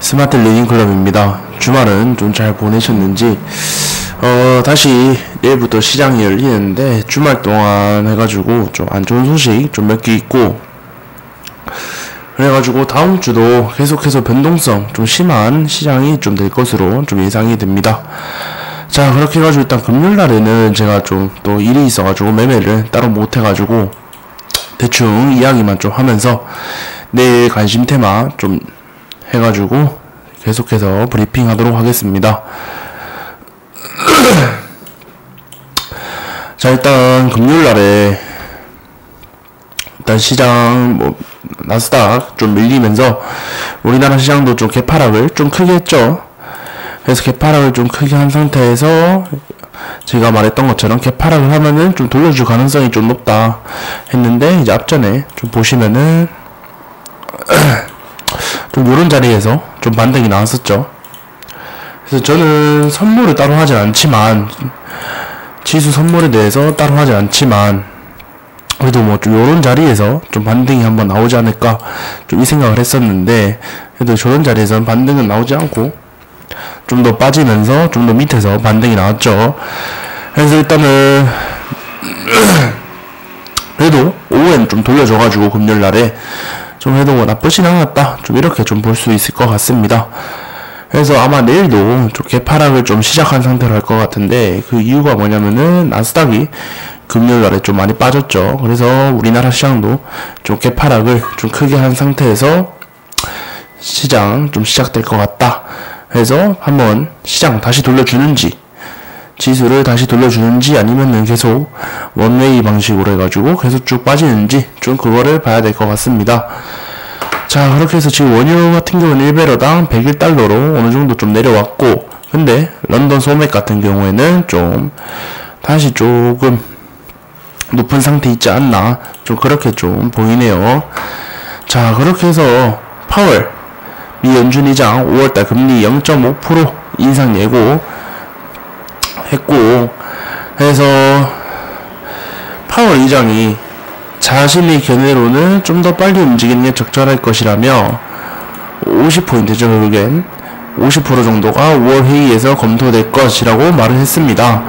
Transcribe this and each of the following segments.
스마트 리딩클럽입니다. 주말은 좀 잘 보내셨는지 다시 내일부터 시장이 열리는데 주말 동안 해가지고 좀 안 좋은 소식 좀 몇 개 있고 그래가지고 다음 주도 계속해서 변동성 좀 심한 시장이 좀 될 것으로 좀 예상이 됩니다. 자, 그렇게 해가지고 일단 금요일날에는 제가 좀 또 일이 있어가지고 매매를 따로 못해가지고 대충 이야기만 좀 하면서 내일 관심 테마 좀 해가지고 계속해서 브리핑 하도록 하겠습니다. 자, 일단 금요일날에 일단 시장 뭐 나스닥 좀 밀리면서 우리나라 시장도 좀 개파락을 좀 크게 했죠. 그래서 개파락을 좀 크게 한 상태에서 제가 말했던 것처럼 개파락을 하면은 좀 돌려줄 가능성이 좀 높다 했는데, 이제 앞전에 좀 보시면은 좀 요런 자리에서 좀 반등이 나왔었죠. 그래서 저는 선물을 따로 하진 않지만, 지수 선물에 대해서 따로 하진 않지만, 그래도 뭐 좀 요런 자리에서 좀 반등이 한번 나오지 않을까 좀 이 생각을 했었는데, 그래도 저런 자리에서는 반등은 나오지 않고 좀 더 빠지면서 좀 더 밑에서 반등이 나왔죠. 그래서 일단은 그래도 오후엔 좀 돌려줘가지고 금요일날에 좀 해도 뭐 나쁘진 않았다 좀 이렇게 좀 볼 수 있을 것 같습니다. 그래서 아마 내일도 좀 개파락을 좀 시작한 상태로 할 것 같은데, 그 이유가 뭐냐면은 나스닥이 금요일날에 좀 많이 빠졌죠. 그래서 우리나라 시장도 좀 개파락을 좀 크게 한 상태에서 시장 좀 시작될 것 같다. 그래서 한번 시장 다시 돌려주는지, 지수를 다시 돌려주는지, 아니면은 계속 원웨이 방식으로 해가지고 계속 쭉 빠지는지 좀 그거를 봐야 될 것 같습니다. 자, 그렇게 해서 지금 원유 같은 경우는 1배럴당 101달러로 어느 정도 좀 내려왔고, 근데 런던 소맥 같은 경우에는 좀 다시 조금 높은 상태 있지 않나 좀 그렇게 좀 보이네요. 자, 그렇게 해서 파월 미 연준 의장 5월달 금리 0.5% 인상 예고 했고, 그래서 파월 의장이 자신의 견해로는 좀 더 빨리 움직이는 게 적절할 것이라며 50포인트죠. 결국엔 50% 정도가 5월 회의에서 검토될 것이라고 말을 했습니다.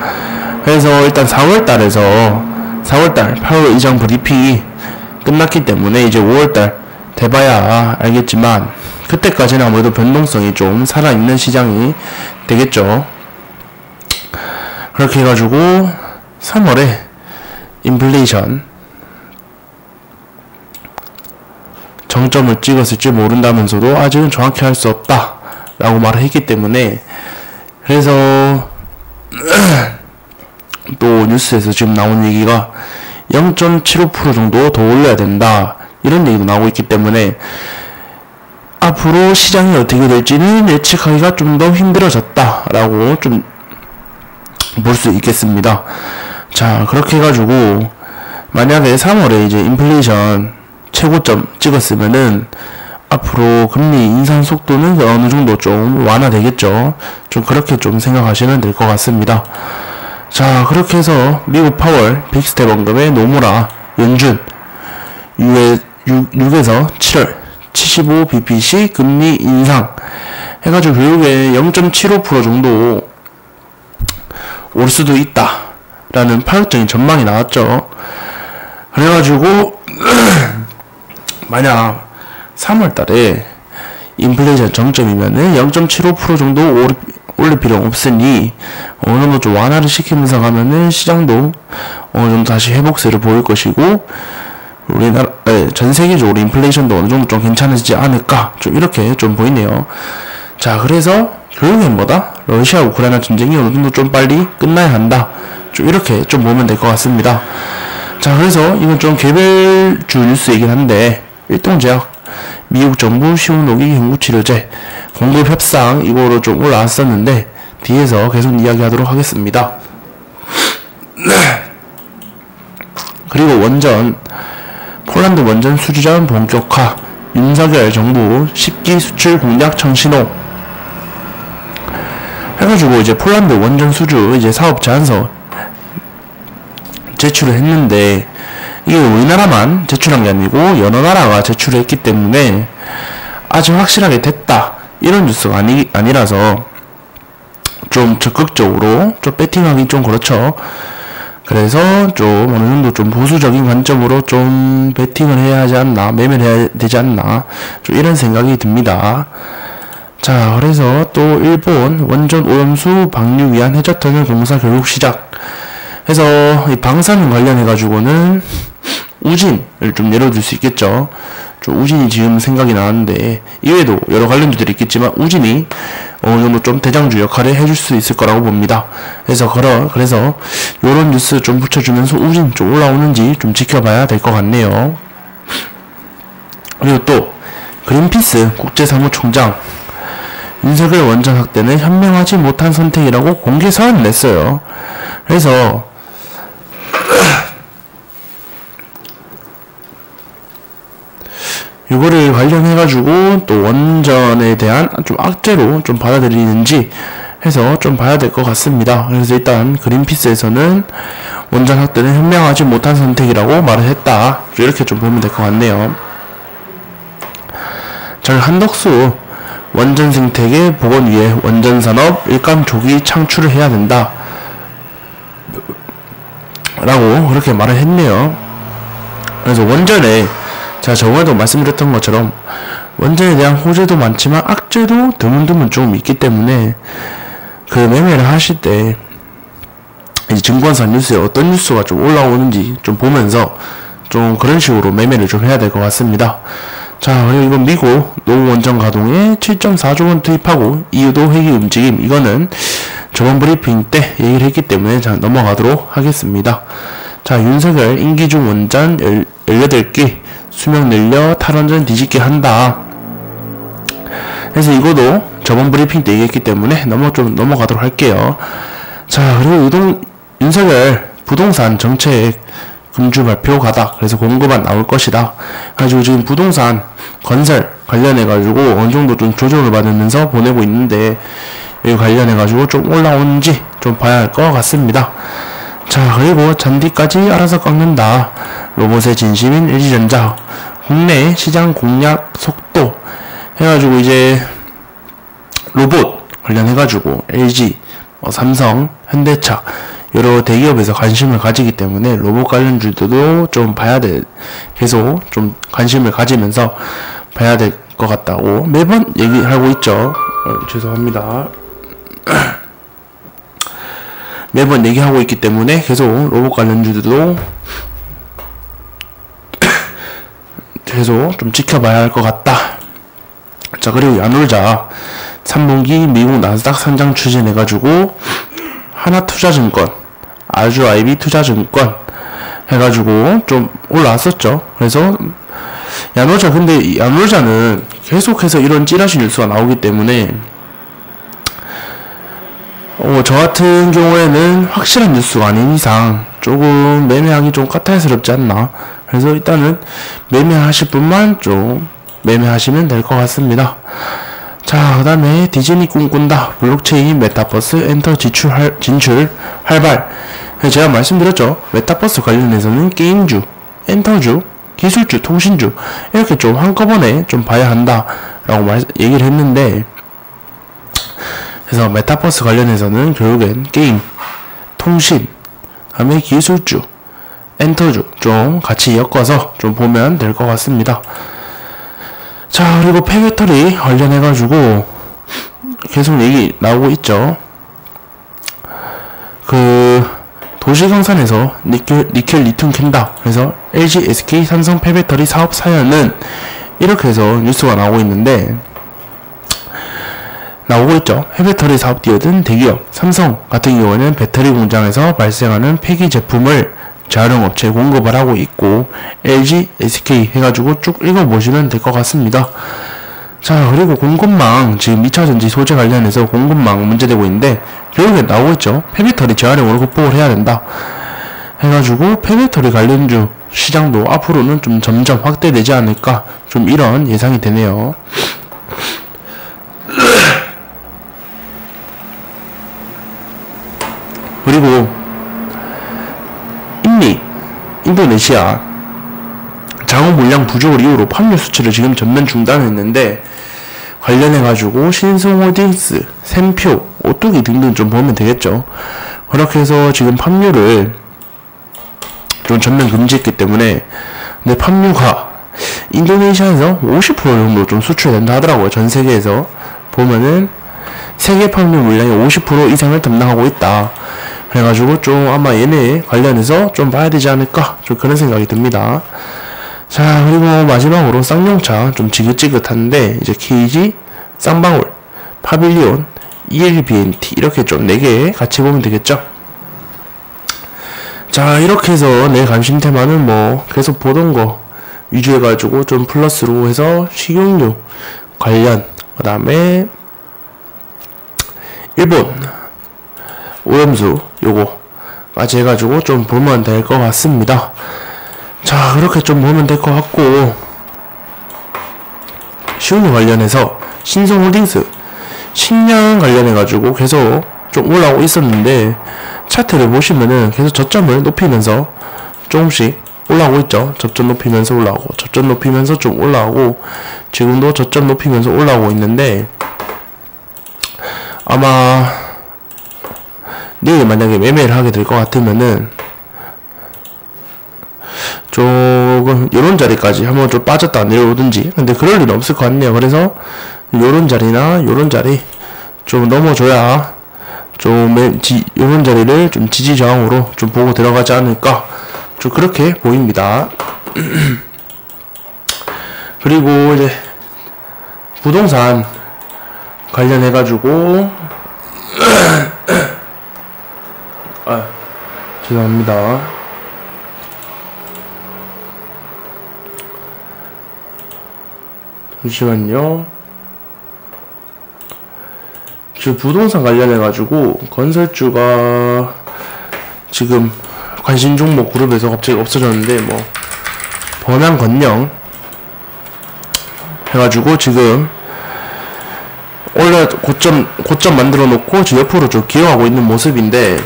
그래서 일단 4월달 파월 의장 브리핑이 끝났기 때문에 이제 5월달 돼봐야 알겠지만, 그때까지는 아무래도 변동성이 좀 살아있는 시장이 되겠죠. 그렇게 해가지고 3월에 인플레이션 정점을 찍었을지 모른다면서도 아직은 정확히 할 수 없다 라고 말을 했기 때문에, 그래서 또 뉴스에서 지금 나온 얘기가 0.75% 정도 더 올려야 된다 이런 얘기도 나오고 있기 때문에 앞으로 시장이 어떻게 될지는 예측하기가 좀 더 힘들어졌다 라고 좀 볼 수 있겠습니다. 자, 그렇게 해가지고 만약에 3월에 이제 인플레이션 최고점 찍었으면은 앞으로 금리 인상 속도는 어느 정도 좀 완화되겠죠. 좀 그렇게 좀 생각하시면 될 것 같습니다. 자, 그렇게 해서 미국 파월 빅스텝 원금의 노무라 연준 6에서 7월 75bpc 금리 인상 해가지고 결국에 0.75% 정도 올 수도 있다 라는 파격적인 전망이 나왔죠. 그래가지고 만약 3월달에 인플레이션 정점이면은 0.75% 정도 올릴 필요 없으니 어느 정도 좀 완화를 시키면서 가면은 시장도 어느 정도 다시 회복세를 보일 것이고, 우리나라 전 세계적으로 인플레이션도 어느 정도 좀 괜찮아지지 않을까 좀 이렇게 좀 보이네요. 자, 그래서 결국엔 뭐다? 러시아 우크라이나 전쟁이 어느 정도 좀 빨리 끝나야 한다 좀 이렇게 좀 보면 될 것 같습니다. 자, 그래서 이건 좀 개별주 뉴스이긴 한데, 일동제약 미국 정부 시운노기 경구치료제 공급 협상 이거로 좀 올라왔었는데 뒤에서 계속 이야기하도록 하겠습니다. 그리고 원전 폴란드 원전 수주자원 본격화, 윤석열 정부 10기 수출 공략 청신호 해가지고 이제 폴란드 원전 수주 이제 사업 제안서 제출을 했는데, 이게 우리나라만 제출한 게 아니고 여러 나라가 제출을 했기 때문에 아직 확실하게 됐다 이런 뉴스가 아니라서 좀 적극적으로 좀 배팅하기 좀 그렇죠. 그래서 좀 어느 정도 좀 보수적인 관점으로 좀 배팅을 해야 하지 않나, 매매를 해야 되지 않나, 좀 이런 생각이 듭니다. 자, 그래서 또 일본 원전 오염수 방류 위한 해저터널 공사 결국 시작. 해서 이 방사능 관련해가지고는 우진을 좀 열어줄 수 있겠죠. 좀 우진이 지금 생각이 나는데, 이외에도 여러 관련주들이 있겠지만 우진이 어느 정도 좀 대장주 역할을 해줄 수 있을 거라고 봅니다. 그래서 요런 뉴스 좀 붙여주면서 우진 좀 올라오는지 좀 지켜봐야 될 것 같네요. 그리고 또 그린피스 국제사무총장, 윤석열 원전 확대는 현명하지 못한 선택이라고 공개 서한을 냈어요. 그래서 이거를 관련해가지고 또 원전에 대한 좀 악재로 좀 받아들이는지 해서 좀 봐야 될 것 같습니다. 그래서 일단 그린피스에서는 원전 확대는 현명하지 못한 선택이라고 말을 했다. 이렇게 좀 보면 될 것 같네요. 자, 한덕수 원전 생태계 복원 위해 원전 산업 일감 조기 창출을 해야 된다 라고 그렇게 말을 했네요. 그래서 원전에 제가 저번에도 말씀드렸던 것처럼 원전에 대한 호재도 많지만 악재도 드문드문 좀 있기 때문에 그 매매를 하실 때 이제 증권사 뉴스에 어떤 뉴스가 좀 올라오는지 좀 보면서 좀 그런 식으로 매매를 좀 해야 될 것 같습니다. 자, 그리고 이건 미국 노원전 가동에 7.4조 원 투입하고 이유도 회기 움직임, 이거는 저번 브리핑 때 얘기를 했기 때문에 자 넘어가도록 하겠습니다. 자, 윤석열 임기 중 원전 18기 수명 늘려 탈원전 뒤집게 한다. 그래서 이거도 저번 브리핑 때 얘기했기 때문에 넘어가도록 할게요. 자, 그리고 윤석열 부동산 정책 금주 발표 가다. 그래서 공급안 나올 것이다. 가지고 지금 부동산 건설 관련해가지고 어느 정도 좀 조정을 받으면서 보내고 있는데, 이 관련해가지고 좀 올라오는지 좀 봐야 할 것 같습니다. 자, 그리고 잔디까지 알아서 깎는다. 로봇의 진심인 LG전자 국내 시장 공략 속도 해가지고 이제 로봇 관련해가지고 LG, 삼성, 현대차 여러 대기업에서 관심을 가지기 때문에 로봇 관련주들도 좀 계속 좀 관심을 가지면서 봐야 될 것 같다고 매번 얘기하고 있죠. 죄송합니다. 매번 얘기하고 있기 때문에 계속 로봇 관련주들도 계속 좀 지켜봐야 할 것 같다. 자, 그리고 야놀자 3분기 미국 나스닥 상장 추진해가지고 하나투자증권, 아주아이비 투자증권 해가지고 좀 올라왔었죠. 그래서 근데 야놀자는 계속해서 이런 찌라시 뉴스가 나오기 때문에 저 같은 경우에는 확실한 뉴스가 아닌 이상 조금 매매하기 좀 까탈스럽지 않나. 그래서 일단은 매매하실 분만 좀 매매하시면 될 것 같습니다. 자, 그 다음에 디즈니 꿈꾼다. 블록체인 메타버스 엔터 진출 활발. 제가 말씀드렸죠. 메타버스 관련해서는 게임주, 엔터주, 기술주, 통신주 이렇게 좀 한꺼번에 좀 봐야 한다 라고 얘기를 했는데, 그래서 메타버스 관련해서는 결국엔 게임, 통신, 다음에 기술주, 엔터주 좀 같이 엮어서 좀 보면 될 것 같습니다. 자, 그리고 폐배터리 관련해가지고 계속 얘기 나오고 있죠. 도시경산에서 니켈 리튬 캔다. 그래서 LG, SK, 삼성 폐배터리 사업 사연은 이렇게 해서 뉴스가 나오고 있죠. 폐배터리 사업 뛰어든 대기업 삼성 같은 경우에는 배터리 공장에서 발생하는 폐기 제품을 재활용업체에 공급을 하고 있고, LG, SK 해가지고 쭉 읽어보시면 될 것 같습니다. 자, 그리고 공급망, 지금 2차전지 소재 관련해서 공급망 문제되고 있는데 결국에 나오고 있죠. 폐배터리 재활용으로 극복을 해야 된다 해가지고 폐배터리 관련주 시장도 앞으로는 좀 점점 확대되지 않을까, 좀 이런 예상이 되네요. 그리고 인도네시아 장어 물량 부족을 이유로 판매 수출을 지금 전면 중단했는데, 관련해가지고 신성홀딩스, 샘표, 오뚜기 등등 좀 보면 되겠죠. 그렇게 해서 지금 팜유를 좀 전면 금지했기 때문에, 근데 팜유가 인도네시아에서 50% 정도 좀 수출된다 하더라고요. 전 세계에서 보면은 세계 팜유 물량의 50% 이상을 담당하고 있다. 그래가지고 좀 아마 얘네 관련해서 좀 봐야 되지 않을까, 좀 그런 생각이 듭니다. 자, 그리고 마지막으로 쌍용차 좀 지긋지긋한데, 이제 KG, 쌍방울, 파빌리온, ELBNT 이렇게 좀 4개 같이 보면 되겠죠. 자, 이렇게 해서 내 관심 테마는 뭐 계속 보던 거 위주 해가지고 좀 플러스로 해서 식용유 관련, 그 다음에 일본 오염수 요거까지 해가지고 좀 보면 될 것 같습니다. 자, 그렇게 좀 보면 될 것 같고, 식용유 관련해서 신성홀딩스 식량 관련해가지고 계속 좀 올라오고 있었는데, 차트를 보시면은 계속 저점을 높이면서 조금씩 올라오고 있죠. 저점 높이면서 올라오고, 저점 높이면서 좀 올라오고, 지금도 저점 높이면서 올라오고 있는데, 아마 내일 만약에 매매를 하게 될 것 같으면은 조금 요런 자리까지 한번 좀 빠졌다 내려오든지, 근데 그럴 일은 없을 것 같네요. 그래서 요런 자리나 요런 자리 좀 넘어줘야 좀 요런 자리를 좀 지지 저항으로 좀 보고 들어가지 않을까, 좀 그렇게 보입니다. 그리고 이제 부동산 관련해가지고 아, 죄송합니다. 잠시만요. 지금 부동산 관련해가지고 건설주가 지금 관심 종목 그룹에서 갑자기 없어졌는데, 뭐 번양건영 해가지고 지금 원래 고점 만들어 놓고 지금 옆으로 좀 기어가고 있는 모습인데,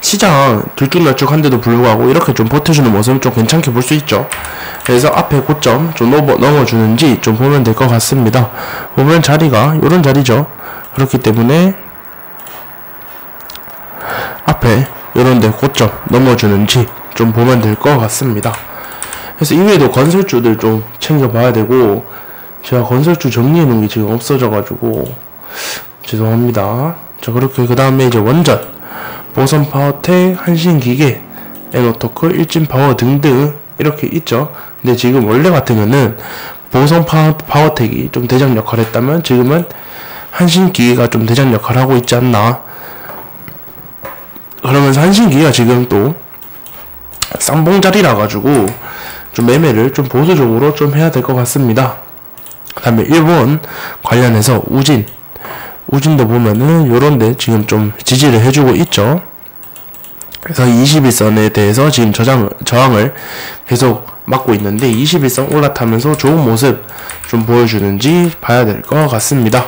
시장 들쭉날쭉한데도 불구하고 이렇게 좀 버텨주는 모습은 좀 괜찮게 볼 수 있죠. 그래서 앞에 고점 좀 넘어주는지 좀 보면 될 것 같습니다. 보면 자리가 요런 자리죠. 그렇기 때문에 앞에 요런데 고점 넘어주는지 좀 보면 될 것 같습니다. 그래서 이외에도 건설주들 좀 챙겨봐야 되고, 제가 건설주 정리해놓은 게 지금 없어져가지고 죄송합니다. 자, 그렇게 그 다음에 이제 원전, 보선파워텍, 한신기계, 에너토크, 일진파워 등등 이렇게 있죠. 근데 지금 원래 같으면은 보선파워텍이 좀 대장 역할을 했다면, 지금은 한신기계가 좀 대장 역할을 하고 있지 않나. 그러면서 한신기계가 지금 또 쌍봉자리라 가지고 좀 매매를 좀 보수적으로 좀 해야 될 것 같습니다. 그 다음에 일본 관련해서 우진도 보면은 요런데 지금 좀 지지를 해주고 있죠. 그래서 21선에 대해서 지금 저항을 계속 막고 있는데, 21선 올라타면서 좋은 모습 좀 보여주는지 봐야 될 것 같습니다.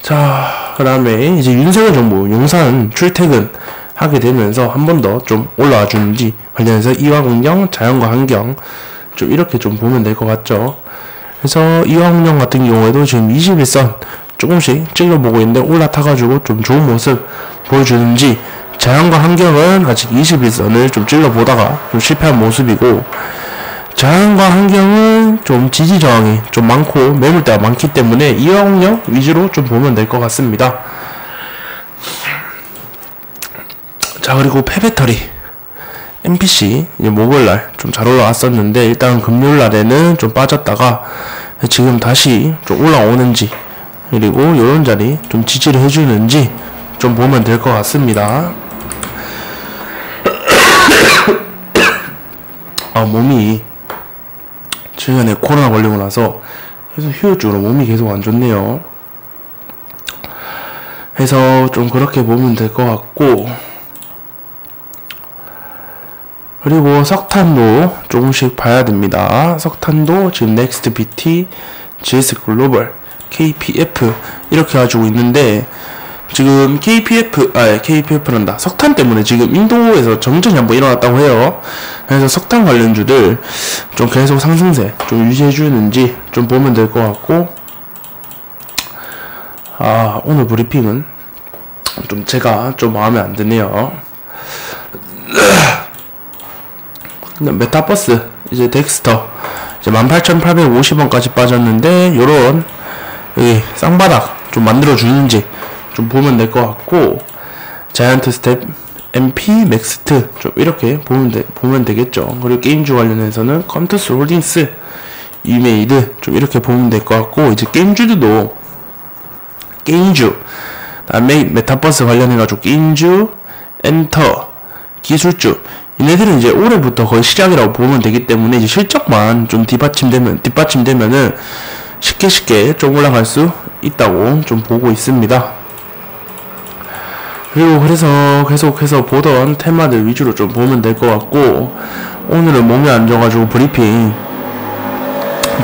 자, 그 다음에 이제 윤석열 정부 용산 출퇴근 하게 되면서 한 번 더 좀 올라와 주는지 관련해서 이화공영, 자연과 환경 좀 이렇게 좀 보면 될 것 같죠. 그래서 이화공영 같은 경우에도 지금 21선 조금씩 찔러보고 있는데, 올라타가지고 좀 좋은 모습 보여주는지, 자연과 환경은 아직 21선을 좀 찔러보다가 좀 실패한 모습이고, 자연과 환경은 좀 지지 저항이 좀 많고 매물대가 많기 때문에 이화공영 위주로 좀 보면 될 것 같습니다. 자, 그리고 폐배터리 MPC 이제 목요일날 좀 잘 올라왔었는데, 일단 금요일날에는 좀 빠졌다가 지금 다시 좀 올라오는지, 그리고 요런 자리 좀 지지를 해주는지 좀 보면 될 것 같습니다. 몸이 최근에 코로나 걸리고 나서 계속 휴일적으로 몸이 계속 안 좋네요. 해서 좀 그렇게 보면 될 것 같고, 그리고 석탄도 조금씩 봐야 됩니다. 석탄도 지금 넥스트 BT, GS 글로벌, KPF 이렇게 가지고 있는데, 지금 KPF란다. 석탄 때문에 지금 인도에서 정전이 한번 일어났다고 해요. 그래서 석탄 관련주들 좀 계속 상승세 좀 유지해주는지 좀 보면 될 것 같고, 오늘 브리핑은 좀 제가 좀 마음에 안 드네요. 메타버스 이제 덱스터 이제 18,850원까지 빠졌는데, 요런 여기 쌍바닥 좀 만들어 주는지 좀 보면 될 것 같고, 자이언트 스텝, MP, 맥스트 좀 이렇게 보면 되겠죠. 그리고 게임주 관련해서는 컴투스 홀딩스, 이메이드 좀 이렇게 보면 될 것 같고, 이제 게임주도 게임주, 다음에 메타버스 관련해가지고 게임주, 엔터, 기술주, 얘네들은 이제 올해부터 거의 시작이라고 보면 되기 때문에 이제 실적만 좀 뒷받침되면은 쉽게 좀 올라갈 수 있다고 좀 보고 있습니다. 그리고 그래서 계속해서 보던 테마들 위주로 좀 보면 될 것 같고, 오늘은 몸이 안 좋아가지고 브리핑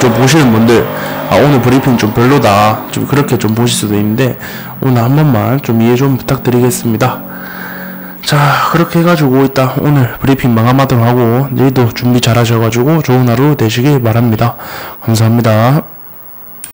좀 보시는 분들, 오늘 브리핑 좀 별로다 좀 그렇게 좀 보실 수도 있는데, 오늘 한 번만 좀 이해 좀 부탁드리겠습니다. 자, 그렇게 해가지고 일단 오늘 브리핑 마감하도록 하고, 내일도 준비 잘 하셔가지고 좋은 하루 되시길 바랍니다. 감사합니다.